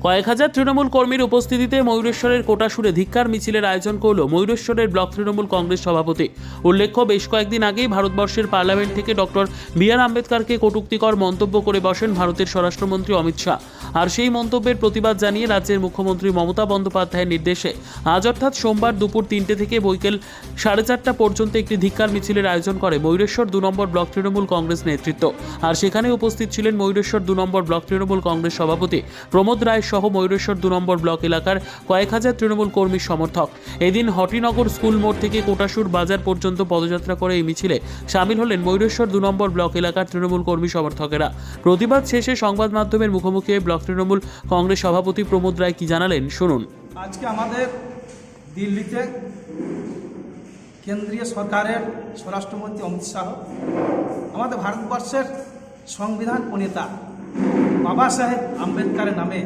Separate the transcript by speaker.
Speaker 1: কয়েক হাজার তৃণমূল কর্মীর উপস্থিতিতে ময়ূরেশ্বরের কোটাসুরে ধিক্কার মিছিলের আয়োজন করল ময়ূরেশ্বরের ব্লক তৃণমূল কংগ্রেস সভাপতি। উল্লেখ্য, বেশ কয়েকদিন আগেই ভারতবর্ষের পার্লামেন্ট থেকে ডক্টর বি.আর. আম্বেদকরকে কটূক্তিকর মন্তব্য করে বসেন ভারতের স্বরাষ্ট্রমন্ত্রী অমিত শাহ। আর সেই মন্তব্যের প্রতিবাদ জানিয়ে রাজ্যের মুখ্যমন্ত্রী মমতা বন্দ্যোপাধ্যায়ের নির্দেশে আজ অর্থাৎ সোমবার দুপুর 3টে থেকে বৈকাল 4:30 পর্যন্ত একটি ধিক্কার মিছিলের আয়োজন করে ময়ূরেশ্বর 2 নম্বর ব্লক তৃণমূল কংগ্রেস নেতৃত্ব। আর সেখানে উপস্থিত ছিলেন ময়ূরেশ্বর 2 নম্বর ব্লক তৃণমূল কংগ্রেস সভাপতি প্রমোদ রায় সহ ময়ূরেশ্বর 2 নম্বর ব্লক এলাকার কয়েক হাজার তৃণমূল কর্মীর সমর্থক। এদিন হটিনগর স্কুল মোড় থেকে কোটাসুর বাজার পর্যন্ত পদযাত্রা করে এই মিছিলে সামিল হলেন ময়ূরেশ্বর 2 নম্বর ব্লক এলাকার তৃণমূল কর্মী সমর্থকেরা। প্রতিবাদ শেষে সংবাদ মাধ্যমের মুখোমুখি ব্লক তৃণমূল কংগ্রেস সভাপতি প্রমোদ রায় কি জানালেন শুনুন।
Speaker 2: আজকে আমাদের দিল্লিতে কেন্দ্রীয় সরকারের স্বরাষ্ট্রমন্ত্রী অমিত শাহ আমাদের ভারতবর্ষের সংবিধান প্রণেতা বাবা সাহেব আম্বেদকরের নামে